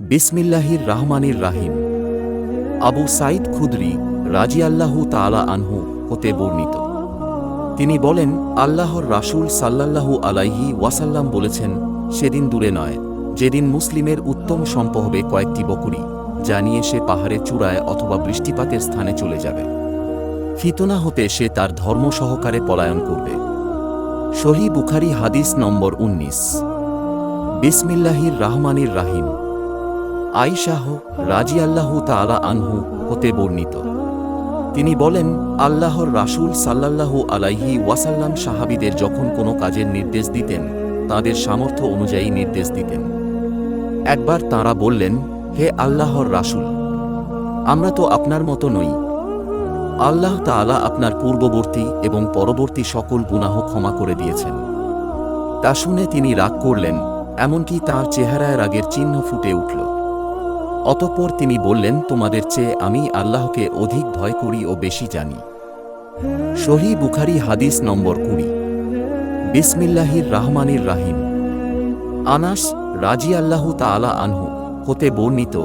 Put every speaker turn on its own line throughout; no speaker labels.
বিসমিল্লাহির রাহমানির রাহিম। আবু সাঈদ খুদরী রাজিয়াল্লাহু তাআলা আনহু হতে বর্ণিত। তিনি বলেন, আল্লাহর রাসূল সাল্লাল্লাহু আলাইহি ওয়াসাল্লাম বলেছেন, সেদিন দূরে নয় যেদিন মুসলিমের উত্তম সম্পদ হবে কয়েকটি বকরী, যা নিয়ে সে পাহাড়ের চূড়ায় অথবা বৃষ্টিপাতের স্থানে চলে যাবে। ফিতনা হতে সে তার ধর্ম সহকারে পলায়ন করবে। সহিহ বুখারী হাদিস নম্বর 19। বিসমিল্লাহির রাহমানির রাহিম। আয়েশা রাজিয়াল্লাহু তাআলা আনহু হতে বর্ণিত। তিনি বলেন, আল্লাহর রাসূল সাল্লাল্লাহু আলাইহি ওয়াসাল্লাম সাহাবীদের যখন কোনো কাজের নির্দেশ দিতেন, তাদের সামর্থ্য অনুযায়ী নির্দেশ দিতেন। একবার তাঁরা বললেন, হে আল্লাহর রাসূল, আমরা তো আপনার মতো নই। আল্লাহ তাআলা আপনার পূর্ববর্তী এবং পরবর্তী সকল গুনাহ ক্ষমা করে দিয়েছেন। তা শুনে তিনি রাগ করলেন, এমনকি তাঁর চেহারায় রাগের চিহ্ন ফুটে উঠল। অতঃপর তিনি বললেন, তোমাদের চেয়ে আমি আল্লাহকে অধিক ভয় করি ও বেশি জানি। সহিহ বুখারী হাদিস নম্বর 20। বিসমিল্লাহির রাহমানির রাহিম। আনাস রাজিয়াল্লাহু তাআলা আনহু হতে বর্ণিত,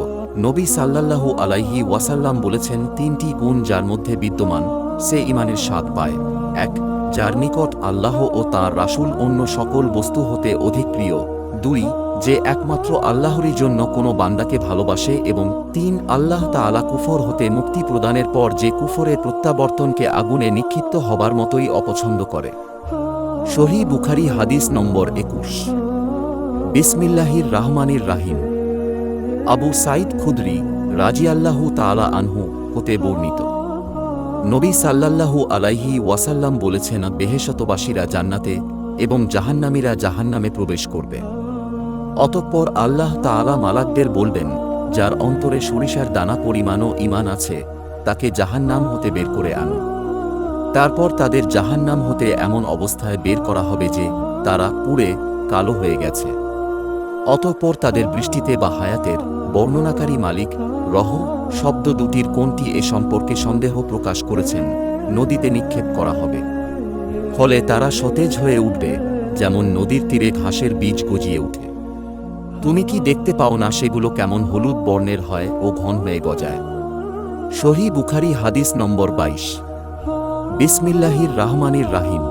নবী সাল্লাল্লাহু আলাইহি ওয়াসাল্লাম বলেছেন, তিনটি গুণ যার মধ্যে বিদ্যমান, সে ঈমানের স্বাদ পায়। 1. যার নিকট আল্লাহ ও তাঁর রাসূল অন্য সকল বস্তু হতে অধিক প্রিয়। 2. যে একমাত্র আল্লাহরই জন্য কোনো বান্দাকে ভালোবাসে। এবং 3. আল্লাহ তাআলা কুফর হতে মুক্তি প্রদানের পর যে কুফরের প্রত্যাবর্তনকে আগুনে নিক্ষিপ্ত হবার মতোই অপছন্দ করে। সহিহ বুখারী হাদিস নম্বর 21। বিসমিল্লাহির রাহমানির রাহিম। আবু সাঈদ খুদরী রাজিয়াল্লাহু তাআলা আনহু হতে বর্ণিত। নবী সাল্লাল্লাহু আলাইহি ওয়াসাল্লাম বলেছেন, বেহেশতবাসীরা জান্নাতে এবং জাহান্নামীরা জাহান্নামে প্রবেশ করবে। অতঃপর আল্লাহ তাআলা মালাকদের বলবেন, যার অন্তরে সরিষার দানা পরিমাণও ঈমান আছে, তাকে জাহান্নাম হতে বের করে আনো। তারপর তাদের জাহান্নাম হতে এমন অবস্থায় বের করা হবে যে তারা পুড়ে কালো হয়ে গেছে। অতঃপর তাদের বৃষ্টিতে বা হায়াতের বর্ণনাকারী মালিক রহ শব্দ দুটির কোনটি এ সম্পর্কে সন্দেহ প্রকাশ করেছেন, নদীতে নিক্ষেপ করা হবে। ফলে তারা সতেজ হয়ে উঠবে, যেমন নদীর তীরে ঘাসের বীজ গজিয়ে উঠে। তুমি কি দেখতে পাও না সেগুলো কেমন হলুদ বর্ণের হয় ও ঘন হয়ে গজায়? সহিহ বুখারী হাদিস নম্বর 22। বিসমিল্লাহির রাহমানির রাহিম।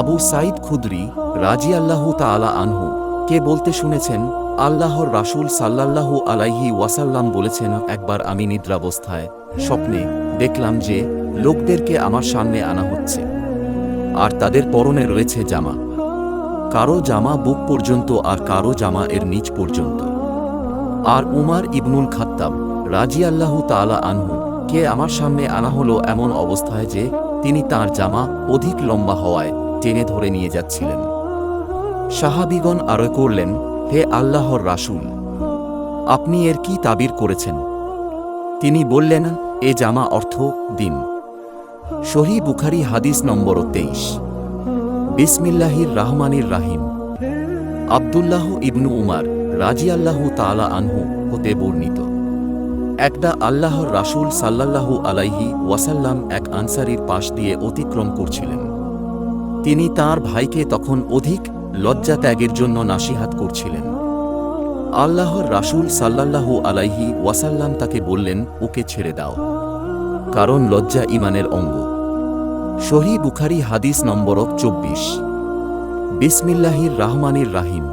আবু সাঈদ খুদরী রাজিয়াল্লাহু তাআলা আনহু কে বলতে শুনেছেন, আল্লাহর রাসূল সাল্লাল্লাহু আলাইহি ওয়াসাল্লাম বলেছেন, একবার আমি নিদ্রাবস্থায় স্বপ্নে দেখলাম যে লোকদেরকে আমার সামনে আনা হচ্ছে, আর তাদের পরনে রয়েছে জামা। কারো জামা বুক পর্যন্ত আর কারো জামা এর নিচ পর্যন্ত। আর উমার ইবনুল খাত্তাব রাজিয়াল্লাহু তাআলা আনহু কে আমার সামনে আনা হলো এমন অবস্থায় যে তিনি তাঁর জামা অধিক লম্বা হওয়ায় টেনে ধরে নিয়ে যাচ্ছিলেন। সাহাবীগণ আরো করলেন, হে আল্লাহর রাসূল, আপনি এর কি তাবির করেছেন? তিনি বললেন, এ জামা অর্থ দিন। সহিহ বুখারী হাদিস নম্বর 23। বিসমিল্লাহির রাহমানির রাহিম। আব্দুল্লাহ ইবনু উমার রাজিয়াল্লাহু তাআলা আনহু হতে বর্ণিত। একটা আল্লাহর রাসূল সাল্লাল্লাহু আলাইহি ওয়াসাল্লাম এক আনসারীর পাশ দিয়ে অতিক্রম করছিলেন। তিনি তাঁর ভাইকে তখন অধিক লজ্জা ত্যাগের জন্য নাসিহাত করছিলেন। আল্লাহর রাসূল সাল্লাল্লাহু আলাইহি ওয়াসাল্লাম তাকে বললেন, ওকে ছেড়ে দাও, কারণ লজ্জা ঈমানের অঙ্গ। সহিহ বুখারী হাদিস নম্বর 24। বিসমিল্লাহির রাহমানির রাহিম।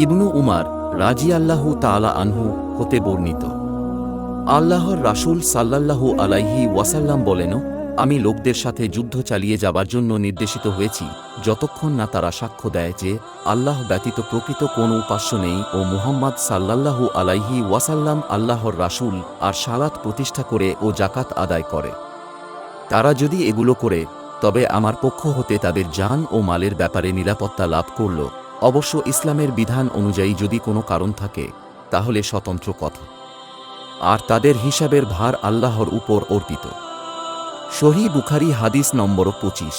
ইবনু উমার রাজিয়াল্লাহু তাআলা আনহু হতে বর্ণিত। আল্লাহর রাসূল সাল্লাল্লাহু আলাইহি ওয়াসাল্লাম বলেন, আমি লোকদের সাথে যুদ্ধ চালিয়ে যাবার জন্য নির্দেশিত হয়েছি, যতক্ষণ না তারা সাক্ষ্য দেয় যে আল্লাহ ব্যতীত প্রকৃত কোনো উপাস্য নেই ও মুহাম্মদ সাল্লাল্লাহু আলাইহি ওয়াসাল্লাম আল্লাহর রাসূল, আর সালাত প্রতিষ্ঠা করে ও যাকাত আদায় করে। তারা যদি এগুলো করে, তবে আমার পক্ষ হতে তাদের জান ও মালের ব্যাপারে নিরাপত্তা লাভ করল। অবশ্য ইসলামের বিধান অনুযায়ী যদি কোনো কারণ থাকে, তাহলে স্বতন্ত্র কথা, আর তাদের হিসাবের ভার আল্লাহর উপর অর্পিত। সহিহ বুখারী হাদিস নম্বর 25।